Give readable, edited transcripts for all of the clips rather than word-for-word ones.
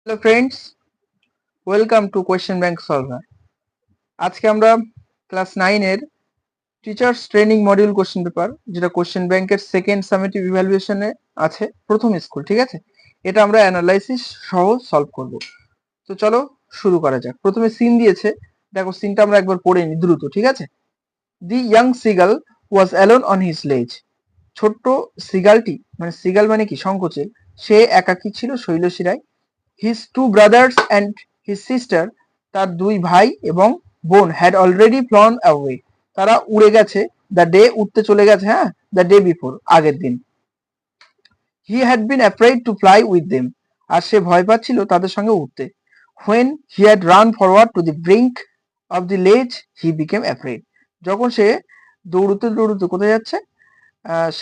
Hello friends, welcome to question bank solver. আজকে আমরা class 9 এর teachers training module question paper, যেটা question ব্যাংকের সেকেন্ড সামেটিভ ইভ্যালুয়েশনে আছে, প্রথম স্কুল, ঠিক আছে। এটা আমরা অ্যানালাইসিস সহ সলভ করব। তো চলো শুরু করা যাক। প্রথমে সিন দিয়েছে, দেখো সিনটা আমরা একবার পড়ে নিই দ্রুত, ঠিক আছে। দি young seagull was alone on his লেজ। ছোট্ট সিগালটি, মানে সিগাল মানে কি, শঙ্খচিল, সে একাকী ছিল শৈলশিরায়। His two brothers and his sister, তার দুই ভাই এবং বোন, হ্যাড অলরেডি ফ্লন অ্যাওয়ে, তারা উড়ে গেছে, দ্য ডে, উঠতে চলে গেছে, হ্যাঁ, দ্য ডে বিফোর, আগের দিন। He had been afraid to fly with them, আর সে ভয় পাচ্ছিল তাদের সঙ্গে উঠতে। When he had run forward to the brink of the ledge he became afraid, যখন সে দৌড়তে দৌড়তে কোথায় যাচ্ছে,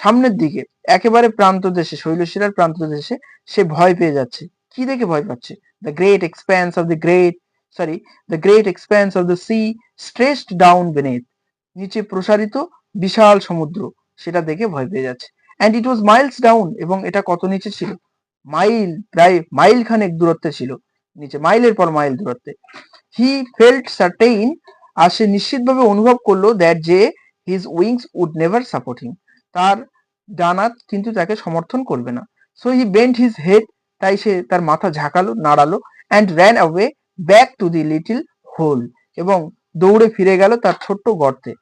সামনের দিকে, একেবারে প্রান্ত দেশে, শৈলশিরার প্রান্ত দেশে সে ভয় পেয়ে যাচ্ছে। কি দেখে ভয় পাচ্ছে? The great expanse of the the great expanse of the sea stretched down beneath, নিচে প্রসারিত বিশাল সমুদ্র, সেটা দেখে ভয় পেয়ে যাচ্ছে। And it was miles down, এবং এটা কত নিচে ছিল? মাইল, প্রায় মাইল খানেক দূরত্বে ছিল নিচে, মাইলের পর মাইল দূরত্বে। হি ফেল্ট সার্টেইন, আর সে নিশ্চিতভাবে অনুভব করলো, দ্যাট যে his wings would never support him, তার ডানা কিন্তু তাকে সমর্থন করবে না। So he bent his head, তাই সে তার মাথা ঝাঁকালো, নাড়ালো, and ran away back to the little hole, এবং দৌড়ে ফিরে গেল তার ছোট্ট গর্তে,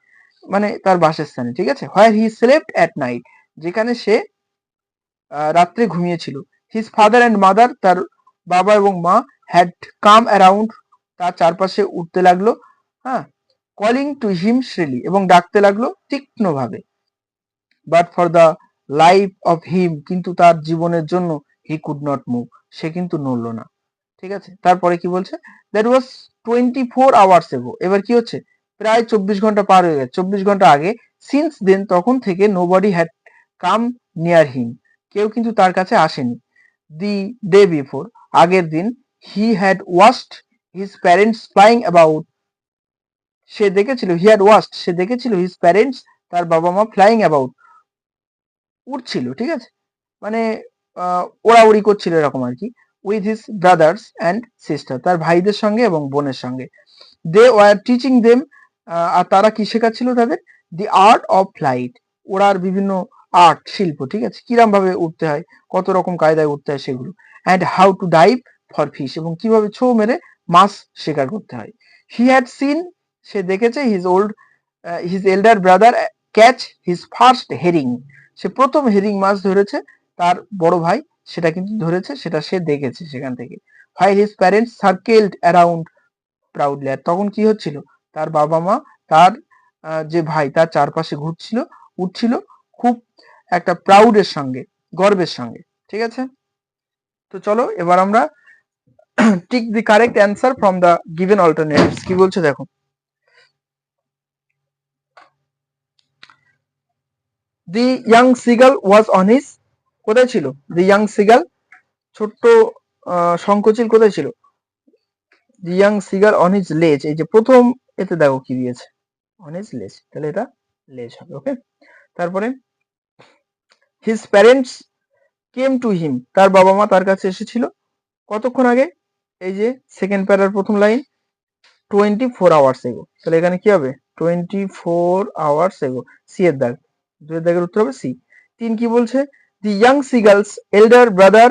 মানে তার বাসস্থানে, ঠিক আছে। হোয়ার হি স্লেপ্ট অ্যাট নাইট, যেখানে সে রাত্রে ঘুমিয়েছিল। হিজ ফাদার অ্যান্ড মাদার, তার বাবা এবং মা, হ্যাড কাম অ্যারাউন্ড, তার চারপাশে উঠতে লাগলো, হ্যাঁ, কলিং টু হিম শ্রিলি, এবং ডাকতে লাগলো তীক্ষ্ণভাবে। But for the life of him, কিন্তু তার জীবনের জন্য, হি কুড নট মুভ, সে কিন্তু নড়লো না, ঠিক আছে। তারপরে কি বলছে? দ্যাট ওয়াজ 24 আওয়ার্স এগো, এবার কি হচ্ছে, প্রায় 24 ঘন্টা পার হয়ে গেছে, 24 ঘন্টা আগে। সিন্স দেন, তখন থেকে, নোবডি হ্যাড কাম নিয়ার হিম, কেউ কিন্তু তার কাছে আসেনি। দি ডে বিফোর, আগের দিন, he had watched his parents flying about, সে দেখেছিল, হি হ্যাড ওয়াচড, সে দেখেছিল, হিজ প্যারেন্টস, তার বাবা মা, ফ্লাইং অ্যাবাউট, উড়ছিল, ঠিক আছে, মানে ওড়াউড়ি করছিল এরকম আর কি। With his brothers and sister, তার ভাইদের সঙ্গে এবং বোনের সঙ্গে। দে ওয়ার টিচিং দেম, আর তারা কি শেখাচ্ছিল তাদের? দি আর্ট অফ ফ্লাইট, ওড়ার বিভিন্ন আর্ট, শিল্প, ঠিক আছে, কিরম ভাবে উঠতে হয়, কত রকম কায়দায় উঠতে হয় সেগুলো। And how to dive for fish, এবং কিভাবে ছো মেরে মাছ শিকার করতে হয়। হি হ্যাড সিন, সে দেখেছে, his elder brother catch his first herring, সে প্রথম হেরিং মাছ ধরেছে, তার বড় ভাই সেটা কিন্তু ধরেছে, সেটা সে দেখেছে সেখান থেকে। While his parents circled around proudly, আর তখন কি হচ্ছিল, তার বাবা মা, তার যে ভাই, তার চারপাশে ঘুরছিল, উঠছিল, খুব একটা প্রাউডের সঙ্গে, গর্বের সঙ্গে, ঠিক আছে। তো চলো এবার আমরা tick the correct answer from the given alternatives. কি বলছে দেখো। দি young seagull was on his, কোথায় ছিল? দি ইয়াং সিগাল, ছোট্ট শঙ্খচিল কোথায় ছিল? দি ইয়াং সিগাল অন হিজ লেজ, এই যে প্রথম এতে দেখো কি দিয়েছে, অন হিজ লেজ, তাহলে এটা লেজ হবে, ওকে। তারপরে his parents came to him, তার বাবা মা তার কাছে এসেছিল, কতক্ষণ আগে? এই যে সেকেন্ড প্যারার প্রথম লাইন, 24 আওয়ার্স এগো, তাহলে এখানে কি হবে? 24 আওয়ার্স এগো, সি এর দাগ, দুই দাগের উত্তর হবে সি। তিন কি বলছে? The young seagulls elder brother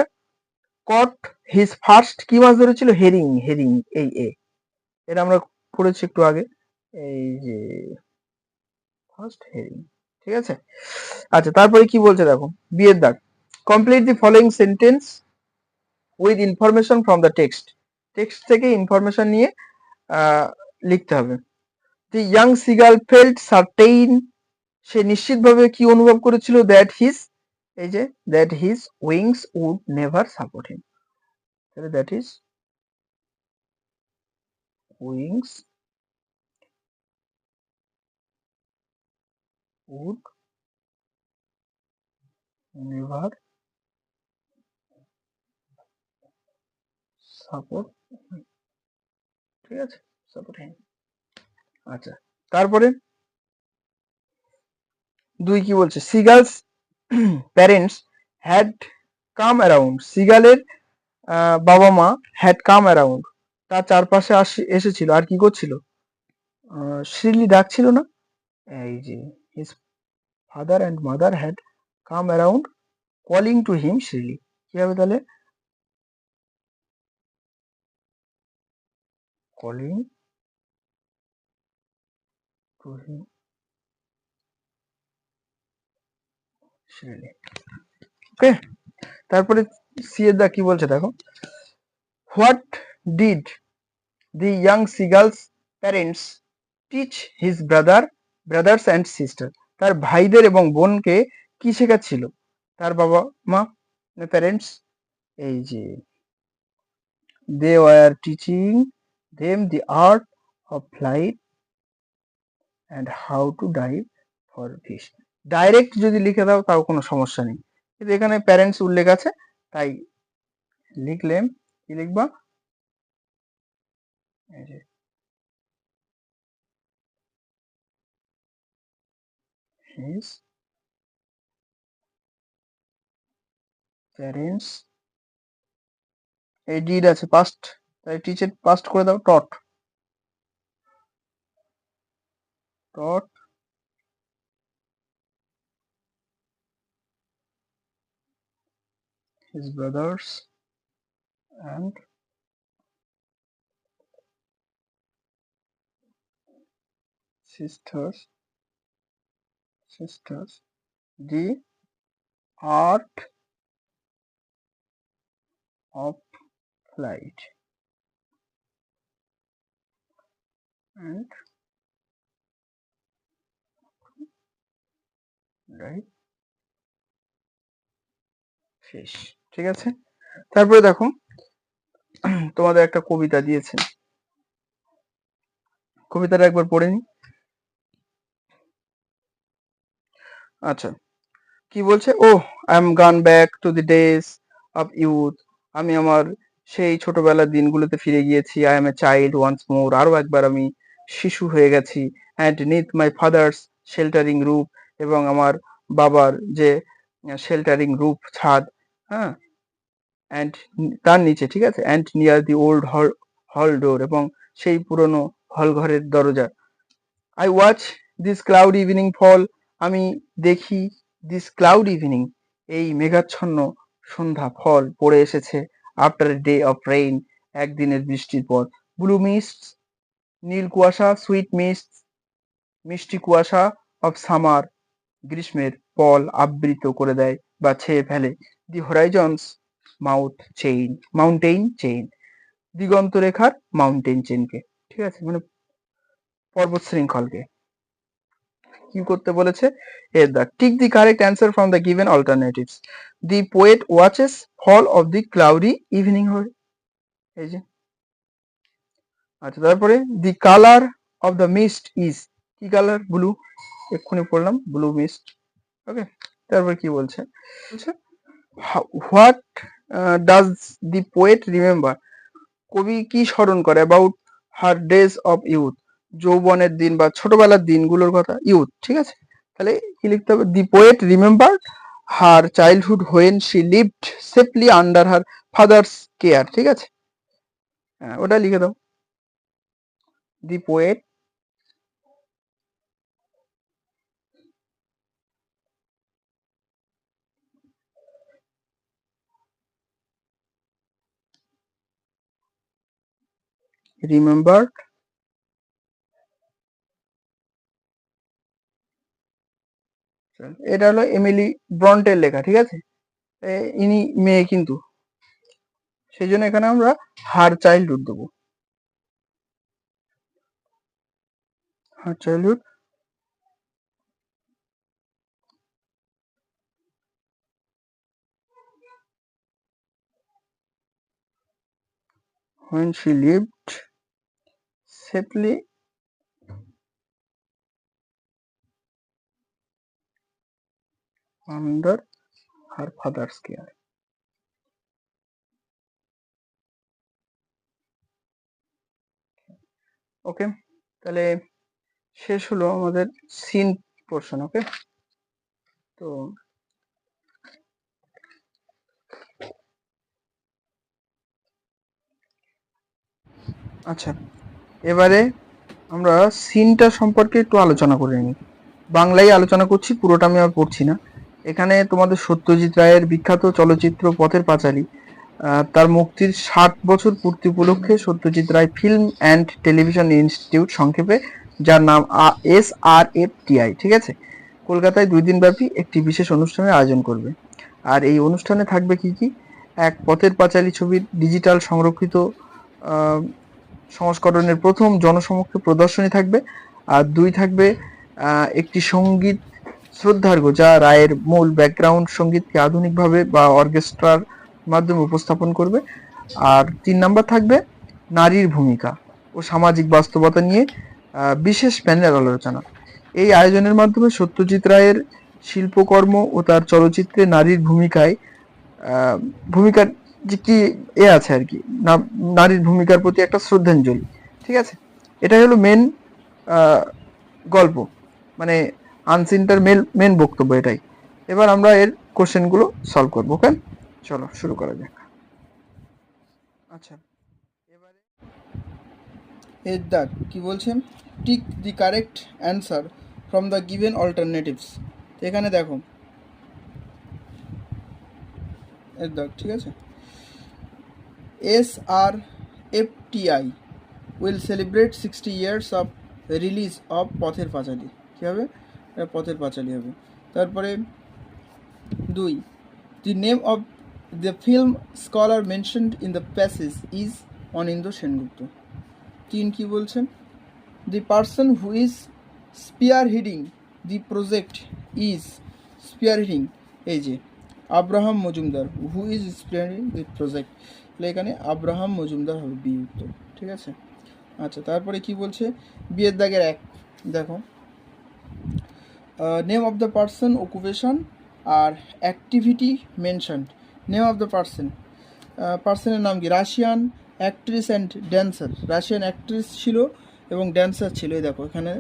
caught his first, কি মাছ ধরেছিল? হেরিং, হেরিং, এই এ, এটা আমরা পড়েছি একটু আগে, এই যে ফার্স্ট হেরিং, ঠিক আছে। আচ্ছা, তারপরে কি বলছে দেখো, বি এর দাগ, complete the following sentence with information from the text, text থেকে ইনফরমেশন নিয়ে লিখতে হবে। The young seagull felt certain, সে নিশ্চিতভাবে কি অনুভব করেছিল? দ্যাট হিজ, এই যে that his wings would never support him, তাহলে that his wings would never support, ঠিক আছে, সাপোর্ট হিম। আচ্ছা, তারপরে দুই কি বলছে? Seagull's parents had come around, সিগালের বাবা মা হ্যাড কাম অ্যারাউন্ড, তার চারপাশে এসেছিল আর কি করছিল, শ্রীলি ডাকছিল না, এই যে his father and mother had come around calling to him shrilly, কি হবে তাহলে, কলিং টু হিম শ্রীলি। ওকে, তারপরে সি এর দা কি বলছে দেখো, what did the young seagulls parents teach his brothers and sister, তার ভাইদের এবং বোনকে কি শেখাচ্ছিল তার বাবা মা প্যারেন্টস, এই যে they were teaching them the art of flight and how to dive for fish. Direct যদি লিখে দাও তাও কোনো সমস্যা নেই, কিন্তু এখানে প্যারেন্টস উল্লেখ আছে তাই লিখলেম, কি লিখবা, his parents, এই ডিড আছে পাস্ট, তাই টিচার পাস্ট করে দাও, টট টট his brothers and sisters the art of flight and dive fish, ঠিক আছে। তারপরে দেখো তোমাদের একটা কবিতা দিয়েছে, কবিতাটা একবার পড়ে নি। আচ্ছা, কি বলছে, O I am gone back to the days of youth, আমি আমার সেই ছোটবেলার দিনগুলোতে ফিরে গিয়েছি, I am a child once more, আরো একবার আমি শিশু হয়ে গেছি, and neath my father's sheltering roof, এবং আমার বাবার যে শেল্টারিং রুফ ছাদ, হ্যাঁ, অ্যান্ড তার নিচে, ঠিক আছে, অ্যান্ড নিয়ার দি ওল্ড হল ডোর, এবং সেই পুরনো হল ঘরের দরজা, I watch this cloud evening fall, আমি দেখি দিস ক্লাউড ইভিনিং, এই মেঘাচ্ছন্ন সন্ধ্যা ফল পড়ে এসেছে, after a day of rain, একদিনের বৃষ্টির পর, ব্লু মিস্ট, নীল কুয়াশা, সুইট মিস্ট, মিষ্টি কুয়াশা, অফ সামার, গ্রীষ্মের ফল আবৃত করে দেয় বা ছেয়ে ফেলে, দি হরাইজনস মাউন্টেইন চেইন, দিগন্ত রেখার মাউন্টেন চেনকে, ঠিক আছে, মানে পর্বত শৃঙ্খলকে কি করতে বলেছে, এর the tick the correct answer from the given alternatives, the poet watches fall of the cloudy evening হয়, এই যে। আচ্ছা, তারপরে the colour of the mist is, কি কালার, ব্লু, এক্ষুনি পড়লাম ব্লু মিস্ট, ওকে। তারপর কি বলছে, what does the poet remember, কবি কি স্মরণ করে, about her days of youth, যৌবনের দিন বা ছোটবেলার দিনগুলোর কথা, ইউথ, ঠিক আছে, তাহলে কি লিখতে হবে, দি poet remember her childhood when she lived safely under her father's care, ঠিক আছে, হ্যাঁ ওটা লিখে দাও, দি পোয়েট রিমেম্বার, এটা হলো এমিলি ব্রন্টের লেখা, ঠিক আছে, ইনি মেয়ে কিন্তু, সেই জন্য এখানে আমরা হার চাইল্ডহুড দেবো, her childhood when she lived safely under her father's care. ওকে, তাহলে শেষ হলো আমাদের সিন পোর্শন, ওকে। তো আচ্ছা, এবারে আমরা সিনটা সম্পর্কে একটু আলোচনা করে নিই। বাংলায় আলোচনা করছি, পুরোটা আমি আর পড়ছি না। এখানে তোমাদের সত্যজিৎ রায়ের বিখ্যাত চলচ্চিত্র পথের পাঁচালী তার মুক্তির 60 বছর পূর্তি উপলক্ষে Satyajit Ray film and television institute, সংক্ষেপে যার নাম SRFTI, ঠিক আছে, কলকাতায় 2 দিন ব্যাপী একটি বিশেষ অনুষ্ঠানের আয়োজন করবে। আর এই অনুষ্ঠানে থাকবে কি কি? এক, পথের পাঁচালী ছবির ডিজিটাল সংরক্ষিত সংস্করণের প্রথম জনসমক্ষে প্রদর্শনী থাকবে। আর 2 থাকবে একটি সঙ্গীত শ্রদ্ধার্ঘ্য, যা রায়ের মূল ব্যাকগ্রাউন্ড সঙ্গীতকে আধুনিকভাবে বা অর্কেস্ট্রার মাধ্যমে উপস্থাপন করবে। আর 3 নাম্বার থাকবে নারীর ভূমিকা ও সামাজিক বাস্তবতা নিয়ে বিশেষ প্যানেল আলোচনা। এই আয়োজনের মাধ্যমে সত্যজিৎ রায়ের শিল্পকর্ম ও তার চলচ্চিত্রে নারীর ভূমিকার যে কি আছে আর কি, নারীর ভূমিকার প্রতি একটা শ্রদ্ধাঞ্জলি, ঠিক আছে। এটাই হলো মেন গল্প, মানে আনসিনটার মেন বক্তব্য এটাই। এবার আমরা এর কোশ্চেনগুলো সলভ করবো। ওকে, চলো শুরু করা যাক। আচ্ছা, এবারে এর দাগ কি বলছেন? Tick the correct answer from the given alternatives. এখানে দেখো এর দাগ, ঠিক আছে। SRFTI will celebrate 60 years of release of Pather Panchali. কী হবে? পথের পাঁচালী হবে। তারপরে 2, the name of the film scholar mentioned in the passage is অনিন্দ্য সেনগুপ্ত। 3 কি বলছেন? the person who is spearheading the project is spearheading, এই যে Abraham Majumdar, who is spearing the project, তাহলে এখানে Abraham Majumdar হবে বি উত্তর, ঠিক আছে। আচ্ছা, তারপরে কি বলছে? বিয়ের দাগের 1 দেখো, name of the person, occupation আর activity mentioned. Name of the পার্সনের নাম কি? Russian actress and dancer. Russian actress ছিল এবং ড্যান্সার ছিল। এই দেখো এখানে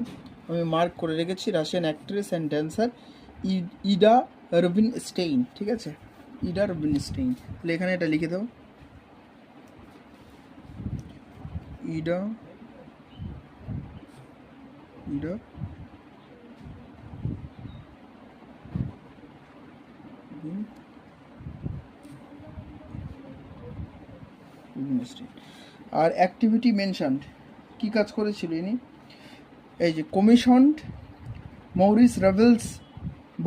আমি মার্ক করে রেখেছি, Russian actress and dancer Ida Rubinstein, ঠিক আছে, ইডা রুবিনস্টেইন। তাহলে এখানে এটা লিখে দাও, ইডা আর অ্যাক্টিভিটি মেনশনড, কি কাজ করেছিল ইনি? এই যে commissioned Maurice Ravel's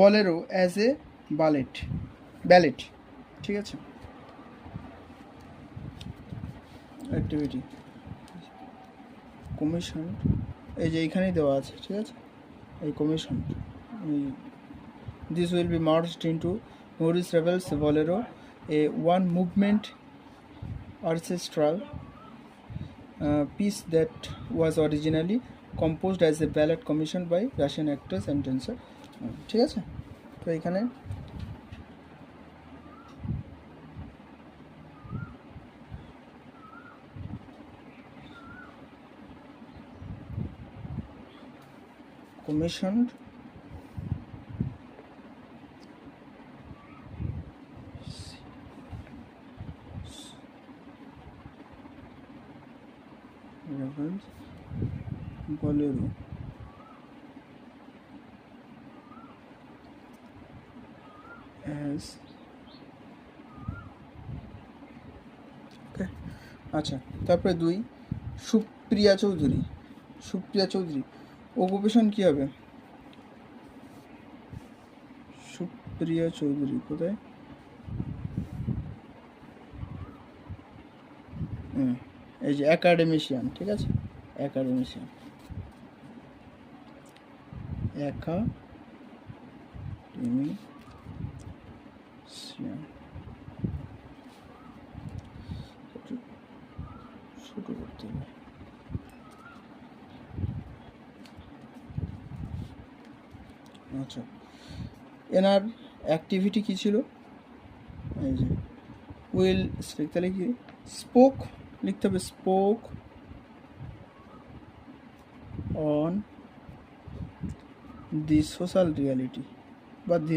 Bolero as a ballet, ঠিক আছে। অ্যাক্টিভিটি কমিশন, এই যে এইখানেই দেওয়া আছে, ঠিক আছে, এই commission. This will be merged into Maurice Ravel's Bolero, a one movement orchestral piece that was originally composed as a ballet commissioned by Russian actress and dancer, ঠিক আছে। তো এখানে commissioned Ravels Bolero as okay. আচ্ছা, তারপরে 2, Supriya Chowdhury. Occupation কি হবে? সুপ্রিয়া চৌধুরী কোথায়? এই যে অ্যাকাডেমিশিয়ান, ঠিক আছে, অ্যাকাডেমিশিয়ান। ছোট করতে হবে। আচ্ছা, এনার অ্যাক্টিভিটি কী ছিল? এই যে উইল, তাহলে কি স্পোক লিখতে হবে, spoke on the social reality বা the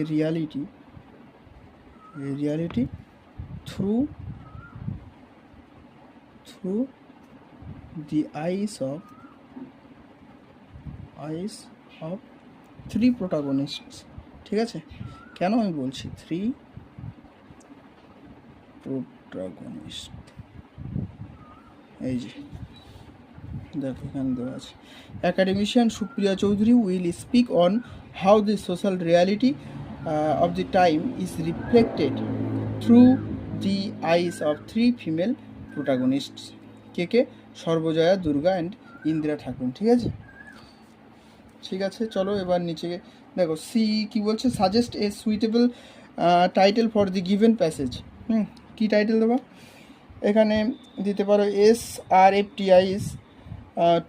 reality through the eyes of three protagonists। ঠিক আছে, কেন আমি বলছি থ্রি প্রোটাগনিস্ট, এই যে দেখো এখানে দেওয়া আছে, academician Supriya Chowdhury will speak on how the social reality of the time is reflected through the eyes of three female protagonists। কে? সর্বজয়া, দুর্গা অ্যান্ড ইন্দিরা ঠাকুর। ঠিক আছে, ঠিক আছে, চলো এবার নিচে দেখো। সি কি বলছে, suggest a suitable title for the given passage. কি টাইটেল দেবো এখানে? দিতে পারো SRFTI's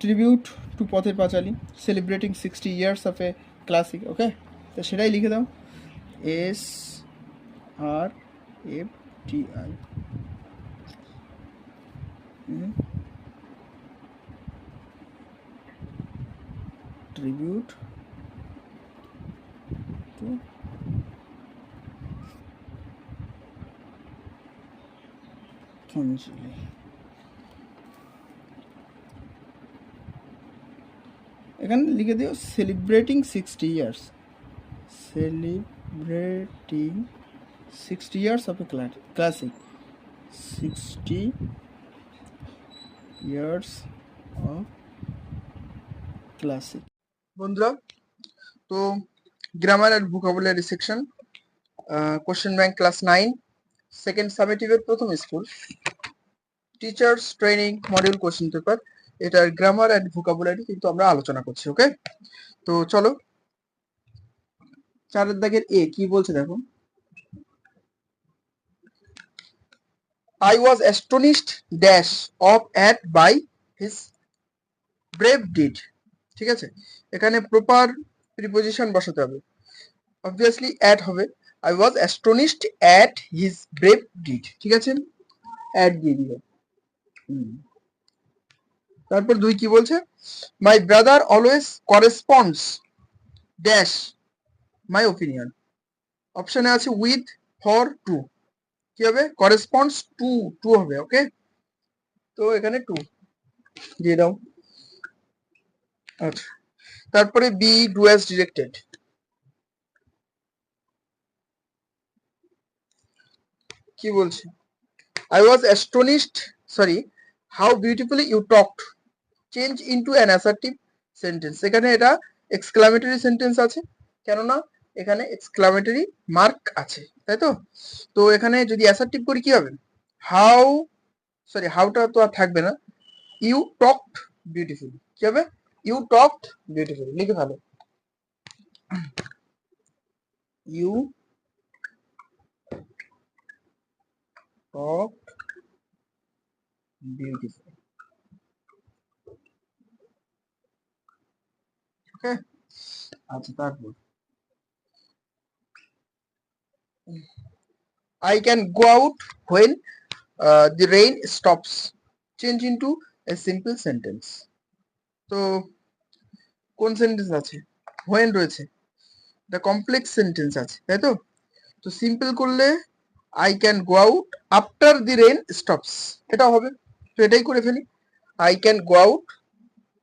tribute to Pather Panchali, celebrating 60 years of a classic. Okay, তো সেটাই লিখে দাও, SRFTI। tribute to Panjali। এখানে লিখে দিও celebrating 60 years, celebrating 60 years of a classic, 60 years of classic। বন্ধুরা, তো grammar and vocabulary section, question bank class 9 second সামেটিভের প্রথম school, teachers training module question paper, এটার গ্রামার অ্যান্ড ভোকাবুলারি কিন্তু আমরা আলোচনা করছি। ওকে, তো চলো 4 দাগের এ কি বলছে দেখো, I was astonished dash of at by his brave deed। ঠিক আছে, এখানে প্রপার প্রিপোজিশন বসাতে হবে, অবভিয়াসলি অ্যাট হবে, I was astonished at his brave deed। ঠিক আছে, অ্যাট দিয়ে দিবে। তারপর 2 কি বলছে, my brother always corresponds dash my opinion। অপশনে আছে with, for, to, কি হবে? corresponds to হবে। ওকে, তো এখানে 2 দিয়ে দাও। আচ্ছা, তারপরে বি ডু অ্যাজ ডিরেক্টেড। কি বলছে, I was astonished, sorry, how beautifully you talked, change into an assertive sentence। এখানে এটা এক্সক্লামেটরি সেন্টেন্স আছে, কেননা এখানে এক্সক্লামেটরি মার্ক আছে, তাই তো। তো এখানে যদি অ্যাসার্টিভ করি কি হবে, হাউ, সরি হাউটা তো আর থাকবে না, ইউ টকড বিউটিফুলি। কি হবে? ইউ টকড বিউটিফুলি, লিখে ভালো, ইউ টকড বিউটিফুল। ওকে, আচ্ছা, তারপর I can go out when the rain stops, change into a simple sentence। তো কোন সেন্টেন্স আছে? when রয়েছে, এটা কমপ্লেক্স সেন্টেন্স আছে, তাই তো। তো সিম্পল করলে I can go out after the rain stops, এটা হবে। তো এটাই করে ফেলি, I can go out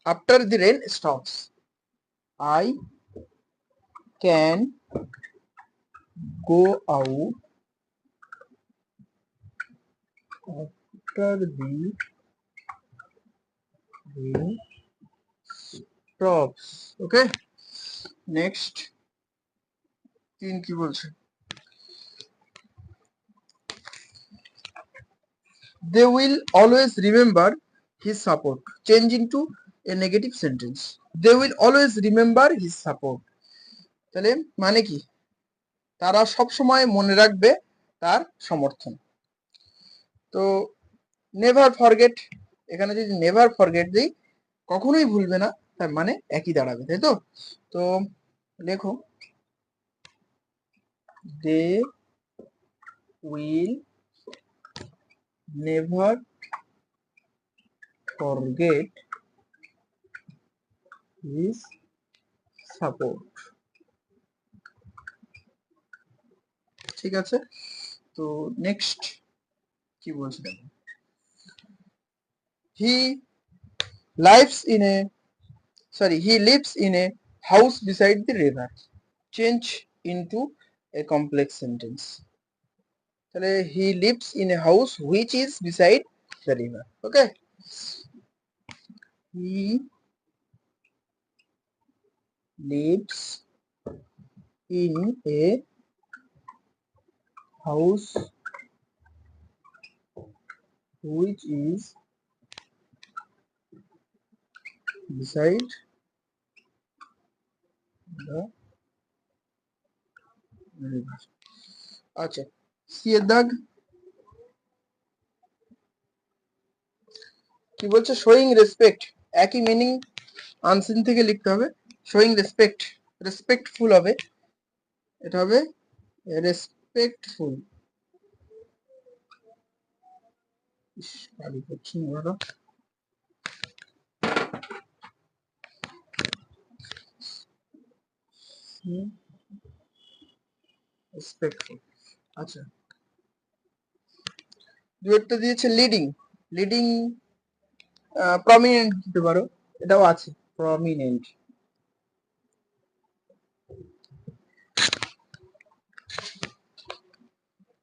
after the rain stops, I can go out after the rain stops। Okay, next 3 কি বলছে, they will always remember his support, change into a negative sentence, they will always remember his support। তাহলে মানে কি, তারা সব সময় মনে রাখবে তার সমর্থন। তো নেভার ফরগেট, এখানে যদি নেভার ফরগেট দিই, কখনোই ভুলবে না, তার মানে একই দাঁড়াবে, তাই তো। তো লেখো, they will never forget his support. ঠিক আছে, তো নেক্সট কি বলছে, he he lives in a house beside the river. Change into a complex sentence. তাহলে he lives in a house which is beside the river. Okay, he lives in a house which is beside the river. আচ্ছা, C এর দাগ কি বলছে? Showing respect, একই meaning unseen থেকে লিখতে হবে। শোয়িং রেসপেক্ট, রেসপেক্টফুল হবে, এটা হবে রেসপেক্টফুল। রেসপেক্টফুল। আচ্ছা, দুয়েরটা দিয়েছে লিডিং, লিডিং প্রমিনেন্ট দিতে পারো, এটাও আছে প্রমিনেন্ট।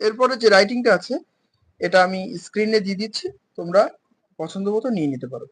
এরপরে যে রাইটিংটা আছে এটা আমি স্ক্রিনে দিয়ে দিচ্ছি, তোমরা পছন্দ মতো নিয়ে নিতে পারো।